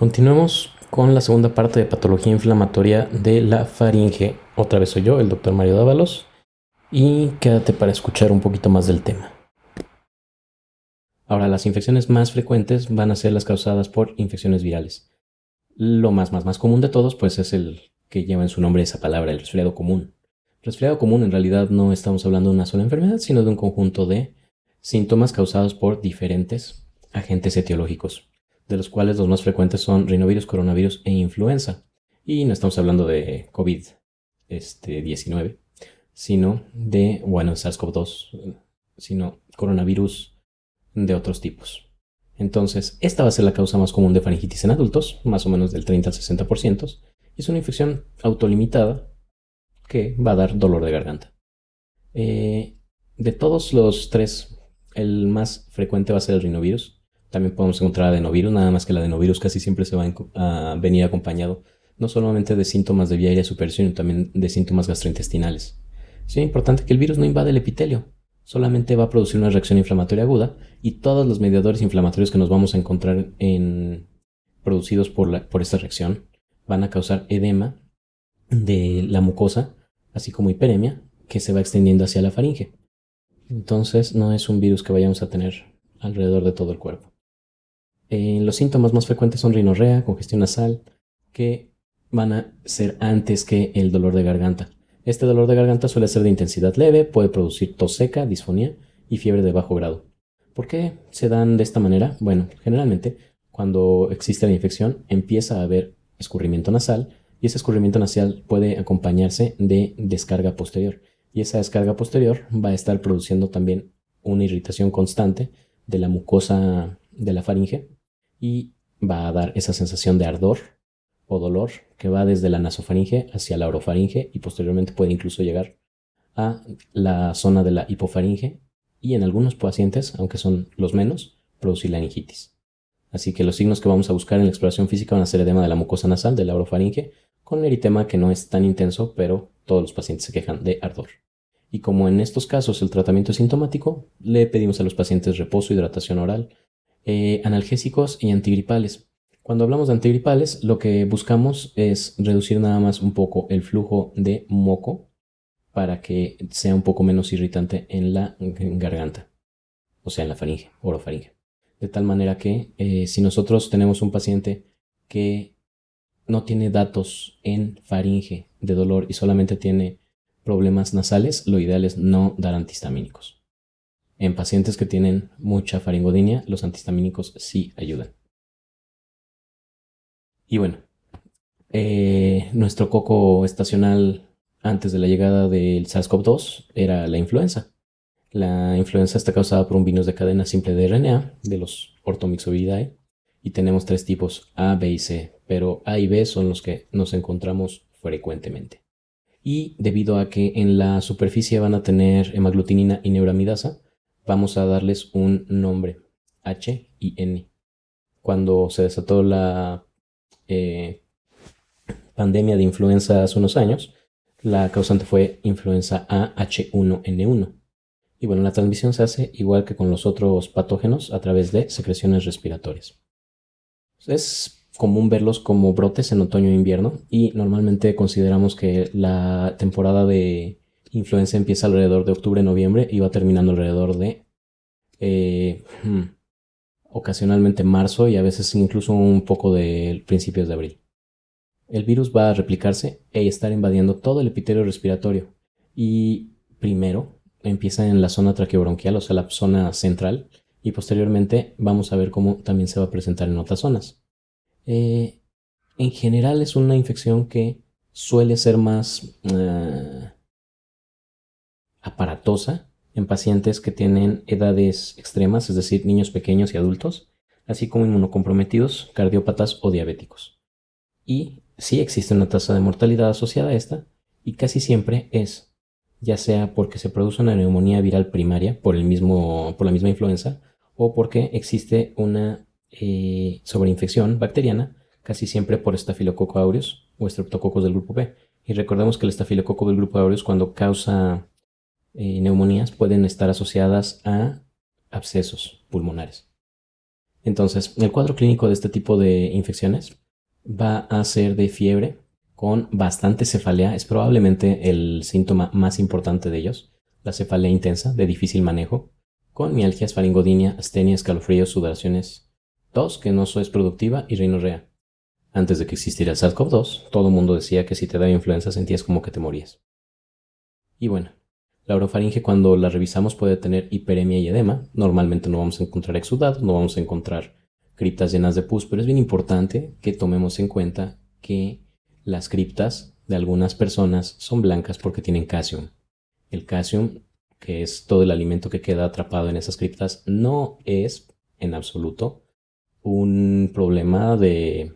Continuemos con la segunda parte de patología inflamatoria de la faringe. Otra vez soy yo, el doctor Mario Dávalos, y quédate para escuchar un poquito más del tema. Ahora, las infecciones más frecuentes van a ser las causadas por infecciones virales. Lo más común de todos, pues, es el que lleva en su nombre esa palabra, el resfriado común. Resfriado común, en realidad no estamos hablando de una sola enfermedad, sino de un conjunto de síntomas causados por diferentes agentes etiológicos, de los cuales los más frecuentes son rinovirus, coronavirus e influenza. Y no estamos hablando de COVID-19, sino de, SARS-CoV-2, sino coronavirus de otros tipos. Entonces, esta va a ser la causa más común de faringitis en adultos, más o menos del 30 al 60%. Es una infección autolimitada que va a dar dolor de garganta. De todos los tres, el más frecuente va a ser el rinovirus. También podemos encontrar adenovirus, nada más que el adenovirus casi siempre se va a venir acompañado no solamente de síntomas de vía aérea superior, sino también de síntomas gastrointestinales. Es importante que el virus no invade el epitelio, solamente va a producir una reacción inflamatoria aguda y todos los mediadores inflamatorios que nos vamos a encontrar producidos por esta reacción van a causar edema de la mucosa, así como hiperemia, que se va extendiendo hacia la faringe. Entonces no es un virus que vayamos a tener alrededor de todo el cuerpo. Los síntomas más frecuentes son rinorrea, congestión nasal, que van a ser antes que el dolor de garganta. Este dolor de garganta suele ser de intensidad leve, puede producir tos seca, disfonía y fiebre de bajo grado. ¿Por qué se dan de esta manera? Bueno, generalmente cuando existe la infección empieza a haber escurrimiento nasal y ese escurrimiento nasal puede acompañarse de descarga posterior. Y esa descarga posterior va a estar produciendo también una irritación constante de la mucosa de la faringe y va a dar esa sensación de ardor o dolor que va desde la nasofaringe hacia la orofaringe y posteriormente puede incluso llegar a la zona de la hipofaringe y en algunos pacientes, aunque son los menos, producir laringitis. Así que los signos que vamos a buscar en la exploración física van a ser edema de la mucosa nasal, de la orofaringe, con un eritema que no es tan intenso, pero todos los pacientes se quejan de ardor. Y como en estos casos el tratamiento es sintomático, le pedimos a los pacientes reposo, hidratación oral, analgésicos y antigripales. Cuando hablamos de antigripales, lo que buscamos es reducir nada más un poco el flujo de moco para que sea un poco menos irritante en la garganta, o sea, en la faringe, orofaringe. De tal manera que si nosotros tenemos un paciente que no tiene datos en faringe de dolor y solamente tiene problemas nasales, lo ideal es no dar antihistamínicos. En pacientes que tienen mucha faringodinia, los antihistamínicos sí ayudan. Y bueno, nuestro coco estacional antes de la llegada del SARS-CoV-2 era la influenza. La influenza está causada por un virus de cadena simple de RNA, de los Orthomyxovidae, y tenemos tres tipos, A, B y C, pero A y B son los que nos encontramos frecuentemente. Y debido a que en la superficie van a tener hemaglutinina y neuramidasa, vamos a darles un nombre, H y N. Cuando se desató la pandemia de influenza hace unos años, la causante fue influenza A H1N1. Y bueno, la transmisión se hace igual que con los otros patógenos a través de secreciones respiratorias. Es común verlos como brotes en otoño e invierno y normalmente consideramos que la temporada de influenza empieza alrededor de octubre-noviembre y va terminando alrededor de ocasionalmente marzo y a veces incluso un poco de principios de abril. El virus va a replicarse e estar invadiendo todo el epitelio respiratorio y primero empieza en la zona traqueobronquial, o sea, la zona central, y posteriormente vamos a ver cómo también se va a presentar en otras zonas. En general es una infección que suele ser más aparatosa en pacientes que tienen edades extremas, es decir, niños pequeños y adultos, así como inmunocomprometidos, cardiópatas o diabéticos. Y sí existe una tasa de mortalidad asociada a esta, y casi siempre es ya sea porque se produce una neumonía viral primaria por la misma influenza o porque existe una sobreinfección bacteriana, casi siempre por Staphylococcus aureus o Streptococcus del grupo B. Y recordemos que el estafilococo del grupo aureus, cuando causa neumonías, pueden estar asociadas a abscesos pulmonares. Entonces, el cuadro clínico de este tipo de infecciones va a ser de fiebre con bastante cefalea. Es probablemente el síntoma más importante de ellos, la cefalea intensa de difícil manejo, con mialgias, faringodinia, astenia, escalofríos, sudoraciones, tos que no es productiva y rinorrea. Antes de que existiera el SARS-CoV-2, todo el mundo decía que si te daba influenza sentías como que te morías. Y bueno, la orofaringe cuando la revisamos puede tener hiperemia y edema. Normalmente no vamos a encontrar exudados, no vamos a encontrar criptas llenas de pus, pero es bien importante que tomemos en cuenta que las criptas de algunas personas son blancas porque tienen calcio. El calcio, que es todo el alimento que queda atrapado en esas criptas, no es en absoluto un problema de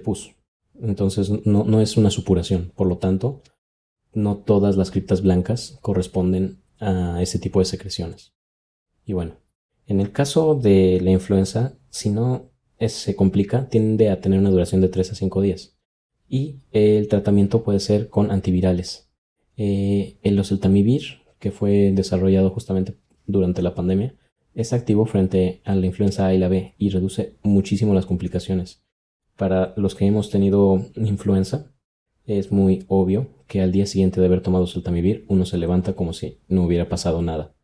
pus. Entonces no es una supuración. Por lo tanto, no todas las criptas blancas corresponden a ese tipo de secreciones. Y bueno, en el caso de la influenza, si no se complica, tiende a tener una duración de 3 a 5 días. Y el tratamiento puede ser con antivirales. El oseltamivir, que fue desarrollado justamente durante la pandemia, es activo frente a la influenza A y la B y reduce muchísimo las complicaciones. Para los que hemos tenido influenza, es muy obvio que al día siguiente de haber tomado oseltamivir uno se levanta como si no hubiera pasado nada.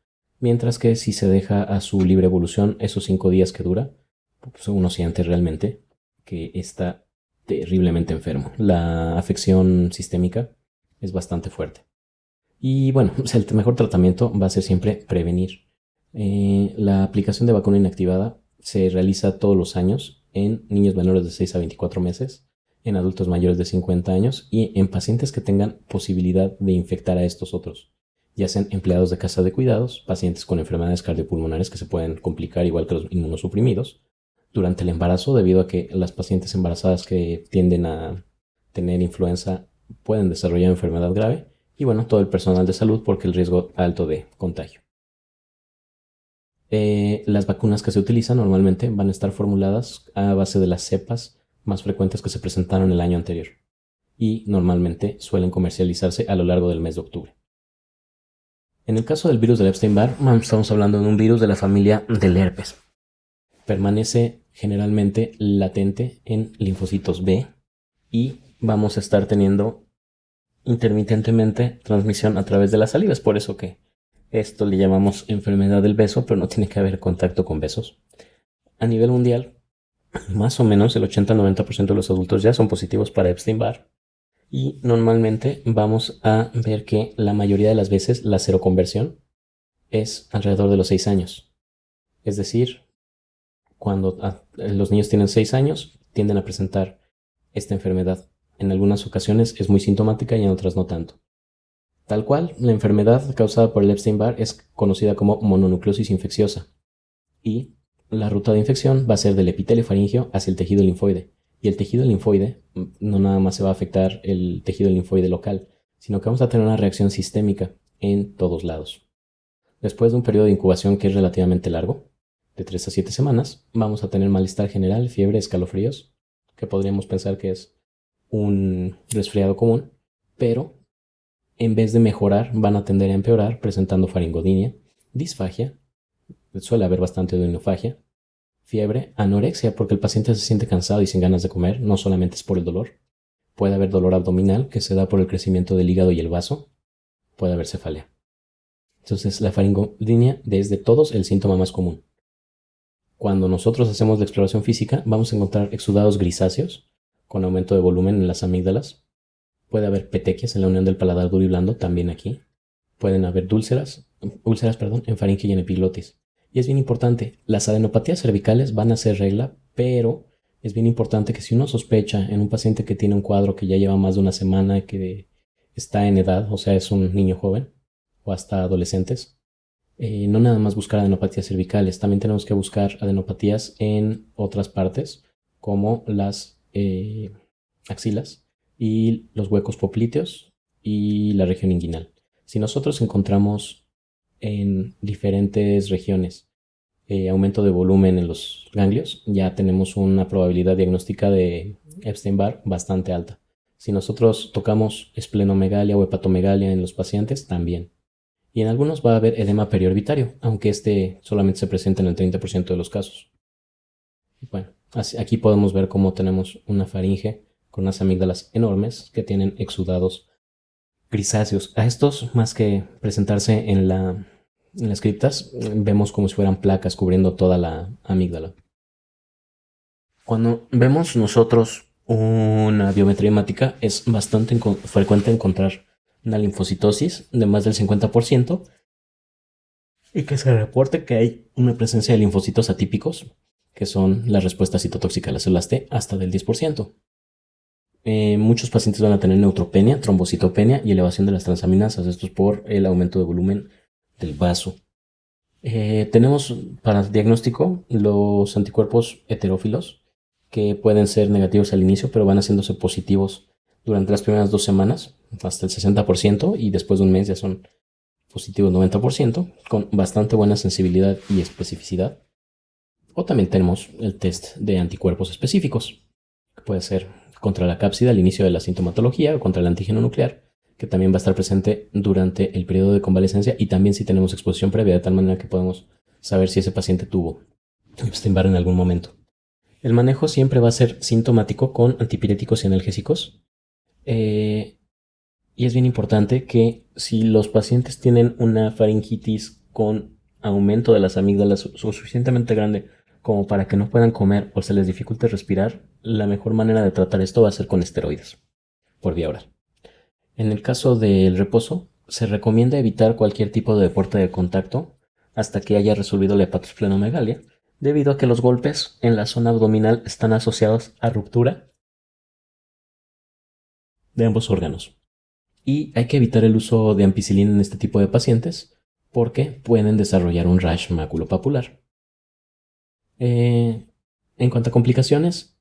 Mientras que si se deja a su libre evolución esos 5 días que dura, pues uno siente realmente que está terriblemente enfermo. La afección sistémica es bastante fuerte. Y bueno, el mejor tratamiento va a ser siempre prevenir. La aplicación de vacuna inactivada se realiza todos los años en niños menores de 6 a 24 meses, en adultos mayores de 50 años y en pacientes que tengan posibilidad de infectar a estos otros, ya sean empleados de casa de cuidados, pacientes con enfermedades cardiopulmonares que se pueden complicar igual que los inmunosuprimidos, durante el embarazo, debido a que las pacientes embarazadas que tienden a tener influenza pueden desarrollar enfermedad grave, y bueno, todo el personal de salud porque el riesgo alto de contagio. Las vacunas que se utilizan normalmente van a estar formuladas a base de las cepas más frecuentes que se presentaron el año anterior y normalmente suelen comercializarse a lo largo del mes de octubre. En el caso del virus del Epstein-Barr, estamos hablando de un virus de la familia del herpes. Permanece generalmente latente en linfocitos B y vamos a estar teniendo intermitentemente transmisión a través de la saliva. Es por eso que esto le llamamos enfermedad del beso, pero no tiene que haber contacto con besos. A nivel mundial, más o menos el 80-90% de los adultos ya son positivos para Epstein-Barr y normalmente vamos a ver que la mayoría de las veces la seroconversión es alrededor de los 6 años. Es decir, cuando los niños tienen 6 años tienden a presentar esta enfermedad. En algunas ocasiones es muy sintomática y en otras no tanto. Tal cual, la enfermedad causada por el Epstein-Barr es conocida como mononucleosis infecciosa y la ruta de infección va a ser del epitelio faríngeo hacia el tejido linfoide. Y el tejido linfoide no nada más se va a afectar el tejido linfoide local, sino que vamos a tener una reacción sistémica en todos lados. Después de un periodo de incubación que es relativamente largo, de 3 a 7 semanas, vamos a tener malestar general, fiebre, escalofríos, que podríamos pensar que es un resfriado común, pero en vez de mejorar van a tender a empeorar presentando faringodinia, disfagia, suele haber bastante odinofagia, fiebre, anorexia porque el paciente se siente cansado y sin ganas de comer, no solamente es por el dolor. Puede haber dolor abdominal que se da por el crecimiento del hígado y el vaso, puede haber cefalea. Entonces la faringodinia es de todos el síntoma más común. Cuando nosotros hacemos la exploración física vamos a encontrar exudados grisáceos con aumento de volumen en las amígdalas. Puede haber petequias en la unión del paladar duro y blando, también aquí. Pueden haber úlceras en faringe y en epiglotis. Y es bien importante, las adenopatías cervicales van a ser regla, pero es bien importante que si uno sospecha en un paciente que tiene un cuadro que ya lleva más de una semana, que está en edad, o sea, es un niño joven o hasta adolescentes, no nada más buscar adenopatías cervicales, también tenemos que buscar adenopatías en otras partes, como las axilas y los huecos popliteos y la región inguinal. Si nosotros encontramos en diferentes regiones aumento de volumen en los ganglios, ya tenemos una probabilidad diagnóstica de Epstein-Barr bastante alta. Si nosotros tocamos esplenomegalia o hepatomegalia en los pacientes, también. Y en algunos va a haber edema periorbitario, aunque este solamente se presenta en el 30% de los casos. Bueno, aquí podemos ver cómo tenemos una faringe con unas amígdalas enormes que tienen exudados grisáceos. A estos, más que presentarse en las criptas, vemos como si fueran placas cubriendo toda la amígdala. Cuando vemos nosotros una biometría hemática, es bastante frecuente encontrar una linfocitosis de más del 50% y que se reporte que hay una presencia de linfocitos atípicos, que son la respuesta citotóxica a las células T, hasta del 10%. Muchos pacientes van a tener neutropenia, trombocitopenia y elevación de las transaminasas. Esto es por el aumento de volumen del vaso. Tenemos para diagnóstico los anticuerpos heterófilos, que pueden ser negativos al inicio, pero van haciéndose positivos durante las primeras 2 semanas, hasta el 60%, y después de un mes ya son positivos 90%, con bastante buena sensibilidad y especificidad. O también tenemos el test de anticuerpos específicos, que puede ser contra la cápsida al inicio de la sintomatología o contra el antígeno nuclear, que también va a estar presente durante el periodo de convalecencia y también si tenemos exposición previa, de tal manera que podemos saber si ese paciente tuvo Epstein-Barr en algún momento. El manejo siempre va a ser sintomático con antipiréticos y analgésicos. Y es bien importante que si los pacientes tienen una faringitis con aumento de las amígdalas suficientemente grande como para que no puedan comer o se les dificulte respirar, la mejor manera de tratar esto va a ser con esteroides por vía oral. En el caso del reposo, se recomienda evitar cualquier tipo de deporte de contacto hasta que haya resolvido la hepatosplenomegalia, debido a que los golpes en la zona abdominal están asociados a ruptura de ambos órganos. Y hay que evitar el uso de ampicilina en este tipo de pacientes porque pueden desarrollar un rash maculopapular. En cuanto a complicaciones,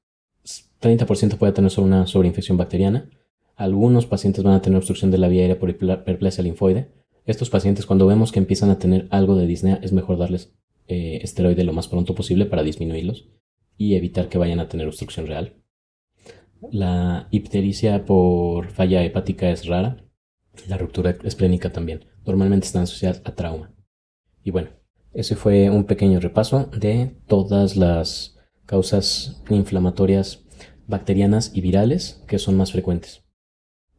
30% puede tener solo una sobreinfección bacteriana. Algunos pacientes van a tener obstrucción de la vía aérea por hiperplasia linfoide. Estos pacientes, cuando vemos que empiezan a tener algo de disnea, es mejor darles esteroide lo más pronto posible para disminuirlos y evitar que vayan a tener obstrucción real. La ictericia por falla hepática es rara. La ruptura esplénica también. Normalmente están asociadas a trauma. Y bueno, ese fue un pequeño repaso de todas las causas inflamatorias bacterianas y virales que son más frecuentes.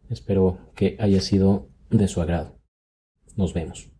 Espero que haya sido de su agrado. Nos vemos.